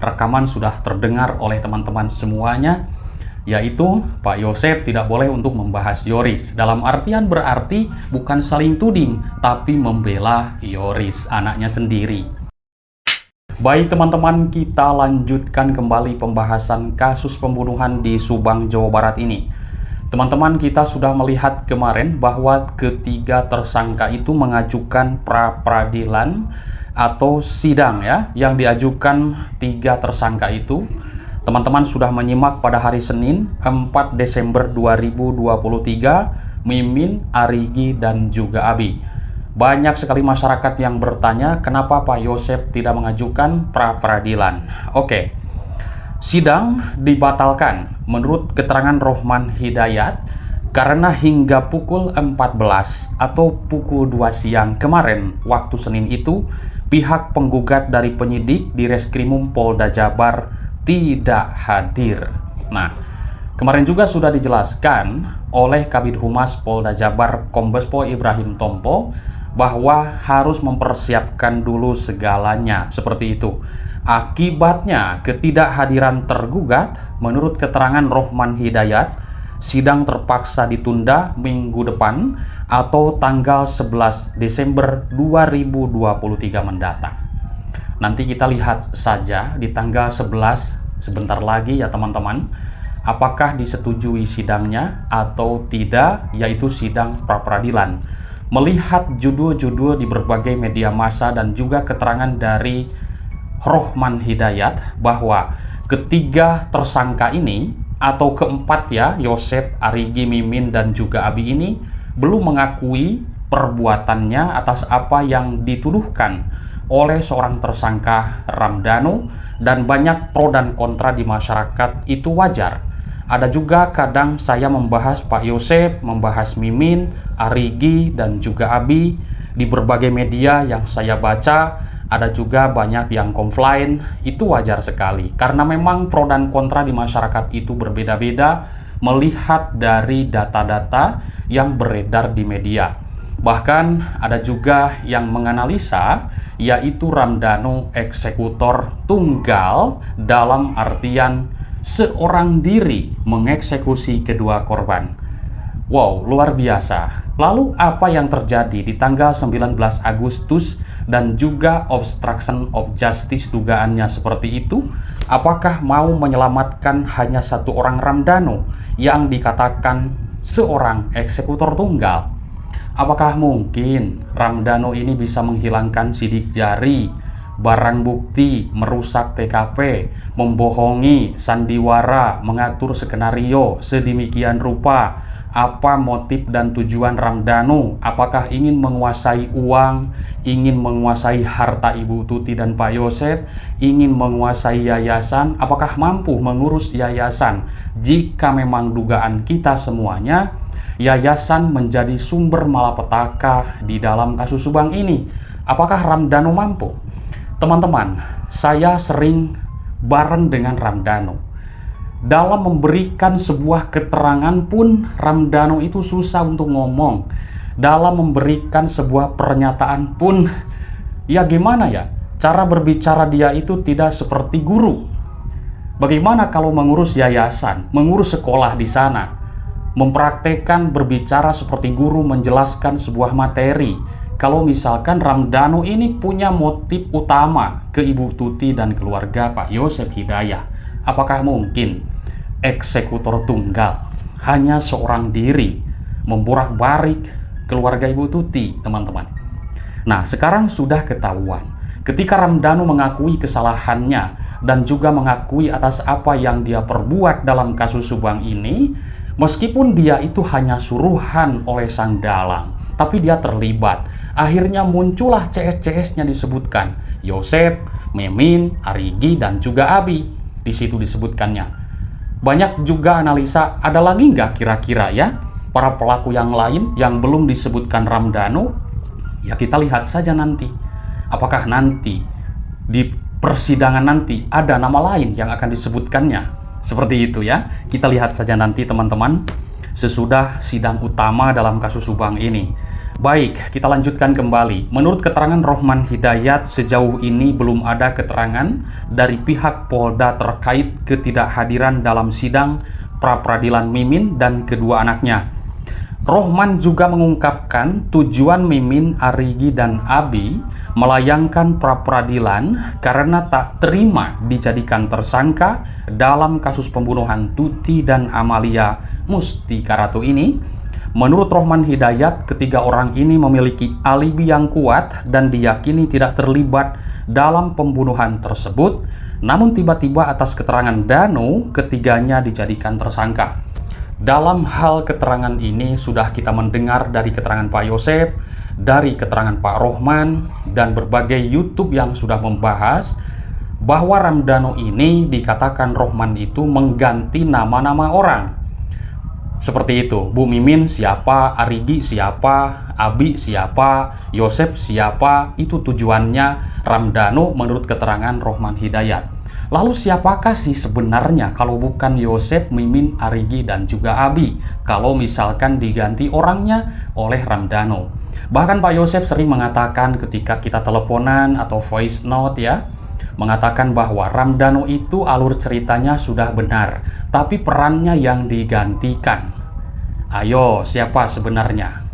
rekaman sudah terdengar oleh teman-teman semuanya, yaitu Pak Yosep tidak boleh untuk membahas Yoris. Dalam artian berarti bukan saling tuding, tapi membela Yoris, anaknya sendiri. Baik teman-teman, kita lanjutkan kembali pembahasan kasus pembunuhan di Subang, Jawa Barat ini. Teman-teman, kita sudah melihat kemarin bahwa ketiga tersangka itu mengajukan pra-peradilan atau sidang ya, yang diajukan tiga tersangka itu. Teman-teman sudah menyimak pada hari Senin 4 Desember 2023, Mimin, Arigi, dan juga Abi. Banyak sekali masyarakat yang bertanya kenapa Pak Yosep tidak mengajukan pra-peradilan. Oke, sidang dibatalkan menurut keterangan Rohman Hidayat karena hingga pukul 14 atau pukul 2 siang kemarin waktu Senin itu, pihak penggugat dari penyidik di Reskrimum Polda Jabar tidak hadir. Nah, kemarin juga sudah dijelaskan oleh Kabid Humas Polda Jabar Kombes Pol Ibrahim Tompo bahwa harus mempersiapkan dulu segalanya seperti itu. Akibatnya ketidakhadiran tergugat, menurut keterangan Rohman Hidayat, sidang terpaksa ditunda minggu depan atau tanggal 11 Desember 2023 mendatang. Nanti kita lihat saja di tanggal 11 sebentar lagi ya teman-teman, apakah disetujui sidangnya atau tidak, yaitu sidang pra-peradilan. Melihat judul-judul di berbagai media massa dan juga keterangan dari Rohman Hidayat bahwa ketiga tersangka ini atau keempat ya, Yosep, Arigi, Mimin, dan juga Abi ini belum mengakui perbuatannya atas apa yang dituduhkan oleh seorang tersangka Ramdhanu, dan banyak pro dan kontra di masyarakat. Itu wajar. Ada juga kadang saya membahas Pak Yosep, membahas Mimin, Arigi, dan juga Abi di berbagai media yang saya baca. Ada juga banyak yang komplain. Itu wajar sekali karena memang pro dan kontra di masyarakat itu berbeda-beda melihat dari data-data yang beredar di media. Bahkan ada juga yang menganalisa, yaitu Ramdhanu eksekutor tunggal dalam artian seorang diri mengeksekusi kedua korban. Wow, luar biasa. Lalu apa yang terjadi di tanggal 19 Agustus dan juga obstruction of justice dugaannya seperti itu? Apakah mau menyelamatkan hanya satu orang Ramdhanu yang dikatakan seorang eksekutor tunggal? Apakah mungkin Ramdhanu ini bisa menghilangkan sidik jari, barang bukti, merusak TKP, membohongi, sandiwara, mengatur skenario sedemikian rupa? Apa motif dan tujuan Ramdhanu? Apakah ingin menguasai uang, ingin menguasai harta Ibu Tuti dan Pak Yosep, ingin menguasai yayasan? Apakah mampu mengurus yayasan? Jika memang dugaan kita semuanya, yayasan menjadi sumber malapetaka di dalam kasus Subang ini, apakah Ramdhanu mampu? Teman-teman, saya sering bareng dengan Ramdhanu. Dalam memberikan sebuah keterangan pun Ramdhanu itu susah untuk ngomong. Dalam memberikan sebuah pernyataan pun, ya gimana ya, cara berbicara dia itu tidak seperti guru. Bagaimana kalau mengurus yayasan, mengurus sekolah di sana, mempraktekkan berbicara seperti guru menjelaskan sebuah materi? Kalau misalkan Ramdhanu ini punya motif utama ke Ibu Tuti dan keluarga Pak Yosep Hidayat, apakah mungkin eksekutor tunggal hanya seorang diri membolak-balik keluarga Ibu Tuti, teman-teman? Nah, sekarang sudah ketahuan ketika Ramdhanu mengakui kesalahannya dan juga mengakui atas apa yang dia perbuat dalam kasus Subang ini, meskipun dia itu hanya suruhan oleh sang dalang, tapi dia terlibat. Akhirnya muncullah CS-CS-nya disebutkan Yosep, Mimin, Arigi, dan juga Abi. Di situ disebutkannya. Banyak juga analisa, ada lagi nggak kira-kira ya para pelaku yang lain yang belum disebutkan Ramdhanu? Ya kita lihat saja nanti. Apakah nanti di persidangan nanti ada nama lain yang akan disebutkannya? Seperti itu ya. Kita lihat saja nanti teman-teman sesudah sidang utama dalam kasus Subang ini. Baik, kita lanjutkan kembali. Menurut keterangan Rohman Hidayat, sejauh ini belum ada keterangan dari pihak Polda terkait ketidakhadiran dalam sidang pra-peradilan Mimin dan kedua anaknya. Rohman juga mengungkapkan tujuan Mimin, Arigi, dan Abi melayangkan pra-peradilan karena tak terima dijadikan tersangka dalam kasus pembunuhan Tuti dan Amalia Mustika Ratu ini. Menurut Rohman Hidayat, ketiga orang ini memiliki alibi yang kuat dan diyakini tidak terlibat dalam pembunuhan tersebut. Namun tiba-tiba atas keterangan Danu, ketiganya dijadikan tersangka. Dalam hal keterangan ini sudah kita mendengar dari keterangan Pak Yosep, dari keterangan Pak Rohman, dan berbagai YouTube yang sudah membahas bahwa Ramdhanu ini dikatakan Rohman itu mengganti nama-nama orang. Seperti itu, Bu Mimin siapa, Arigi siapa, Abi siapa, Yosep siapa, itu tujuannya Ramdhanu menurut keterangan Rohman Hidayat. Lalu siapakah sih sebenarnya kalau bukan Yosep, Mimin, Arigi, dan juga Abi kalau misalkan diganti orangnya oleh Ramdhanu? Bahkan Pak Yosep sering mengatakan ketika kita teleponan atau voice note ya, mengatakan bahwa Ramdhanu itu alur ceritanya sudah benar, tapi perannya yang digantikan. Ayo, siapa sebenarnya?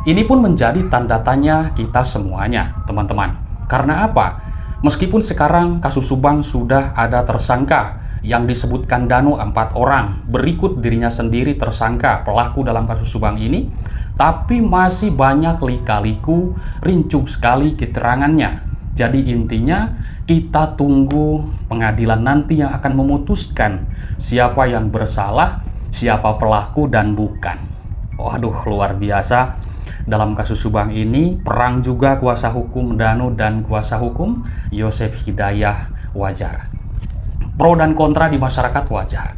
Ini pun menjadi tanda tanya kita semuanya, teman-teman. Karena apa? Meskipun sekarang kasus Subang sudah ada tersangka yang disebutkan Danu 4 orang, berikut dirinya sendiri tersangka pelaku dalam kasus Subang ini, tapi masih banyak lika-liku, rincuk sekali keterangannya. Jadi intinya kita tunggu pengadilan nanti yang akan memutuskan siapa yang bersalah, siapa pelaku dan bukan. Waduh, luar biasa. Dalam kasus Subang ini perang juga kuasa hukum Danu dan kuasa hukum Yosep Hidayat wajar. Pro dan kontra di masyarakat wajar.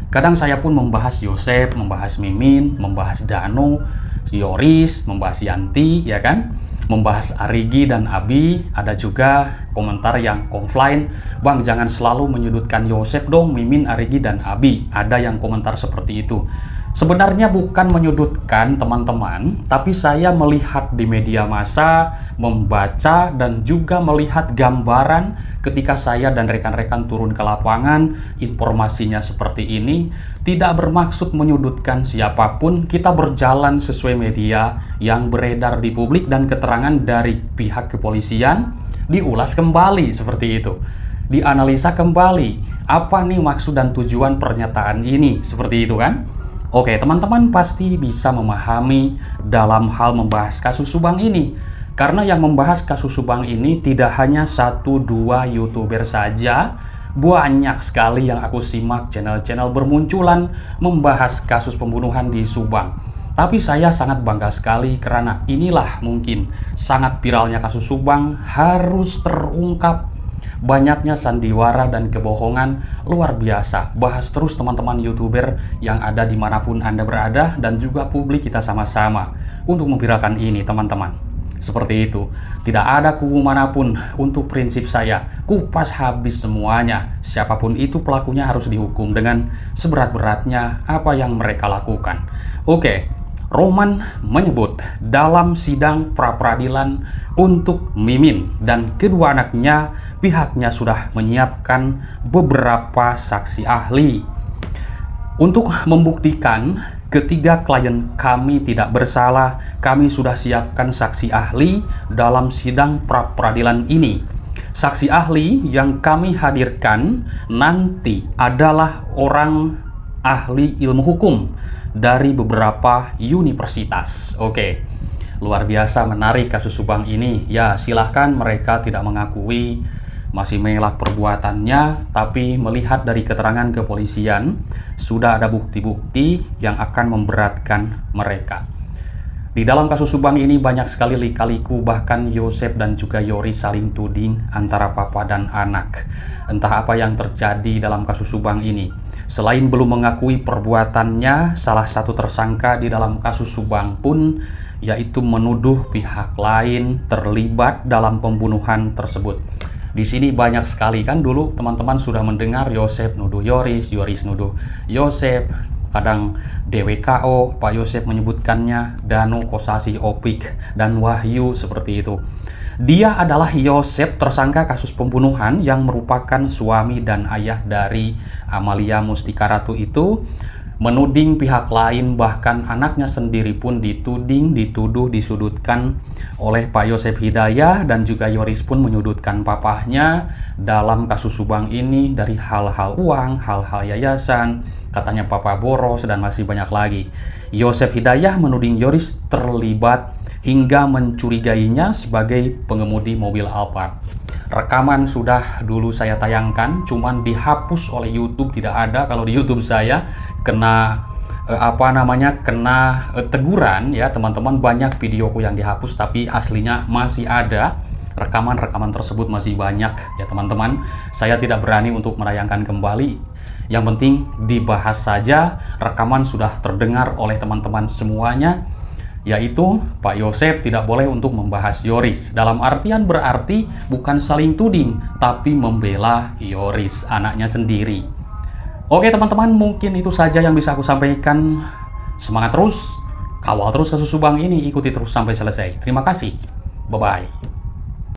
Kadang saya pun membahas Yosep, membahas Mimin, membahas Danu, Yoris, membahas Yanti, ya kan? Membahas Arigi dan Abi. Ada juga komentar yang komplain, Bang jangan selalu menyudutkan Yosep dong, Mimin, Arigi, dan Abi. Ada yang komentar seperti itu. Sebenarnya bukan menyudutkan teman-teman, tapi saya melihat di media massa, membaca, dan juga melihat gambaran ketika saya dan rekan-rekan turun ke lapangan, informasinya seperti ini, tidak bermaksud menyudutkan siapapun. Kita berjalan sesuai media yang beredar di publik dan keterangan dari pihak kepolisian, diulas kembali seperti itu. Dianalisa kembali, apa nih maksud dan tujuan pernyataan ini, seperti itu kan? Oke, teman-teman pasti bisa memahami dalam hal membahas kasus Subang ini. Karena yang membahas kasus Subang ini tidak hanya 1-2 YouTuber saja, banyak sekali yang aku simak channel-channel bermunculan membahas kasus pembunuhan di Subang. Tapi saya sangat bangga sekali karena inilah mungkin sangat viralnya kasus Subang harus terungkap. Banyaknya sandiwara dan kebohongan luar biasa. Bahas terus teman-teman YouTuber yang ada dimanapun Anda berada dan juga publik kita sama-sama untuk memviralkan ini teman-teman. Seperti itu. Tidak ada kubu manapun untuk prinsip saya. Kupas habis semuanya. Siapapun itu pelakunya harus dihukum dengan seberat-beratnya apa yang mereka lakukan. Oke. Rohman menyebut dalam sidang pra-peradilan untuk Mimin dan kedua anaknya, pihaknya sudah menyiapkan beberapa saksi ahli. Untuk membuktikan ketiga klien kami tidak bersalah, kami sudah siapkan saksi ahli dalam sidang pra-peradilan ini. Saksi ahli yang kami hadirkan nanti adalah orang ahli ilmu hukum dari beberapa universitas. Oke, luar biasa menarik kasus Subang ini. Ya, silahkan mereka tidak mengakui, masih mengelak perbuatannya, tapi melihat dari keterangan kepolisian, sudah ada bukti-bukti yang akan memberatkan mereka. Di dalam kasus Subang ini banyak sekali lika-liku, bahkan Yosep dan juga Yoris saling tuding antara papa dan anak. Entah apa yang terjadi dalam kasus Subang ini. Selain belum mengakui perbuatannya, salah satu tersangka di dalam kasus Subang pun yaitu menuduh pihak lain terlibat dalam pembunuhan tersebut. Di sini banyak sekali kan dulu teman-teman sudah mendengar Yosep nuduh Yoris, Yoris nuduh Yosep. kadang DWKO, Pak Yosef menyebutkannya Danu Kosasi Opik dan Wahyu seperti itu. Dia adalah Yosef, tersangka kasus pembunuhan yang merupakan suami dan ayah dari Amalia Mustika Ratu itu, menuding pihak lain, bahkan anaknya sendiri pun dituduh, disudutkan oleh Pak Yosef Hidayah, dan juga Yoris pun menyudutkan papahnya dalam kasus Subang ini dari hal-hal uang, hal-hal yayasan, katanya papa boros, dan masih banyak lagi. Yosef Hidayah menuding Yoris terlibat hingga mencurigainya sebagai pengemudi mobil Alphard. Rekaman sudah dulu saya tayangkan, cuman dihapus oleh YouTube, tidak ada. Kalau di YouTube saya kena teguran ya teman-teman, banyak videoku yang dihapus, tapi aslinya masih ada. Rekaman-rekaman tersebut masih banyak ya teman-teman. Saya tidak berani untuk menayangkan kembali. Yang penting dibahas saja. Rekaman sudah terdengar oleh teman-teman semuanya, yaitu Pak Yosef tidak boleh untuk membahas Yoris. Dalam artian berarti bukan saling tuding, tapi membela Yoris, anaknya sendiri. Oke teman-teman, mungkin itu saja yang bisa aku sampaikan. Semangat terus, kawal terus kasus Subang ini, ikuti terus sampai selesai. Terima kasih, bye-bye.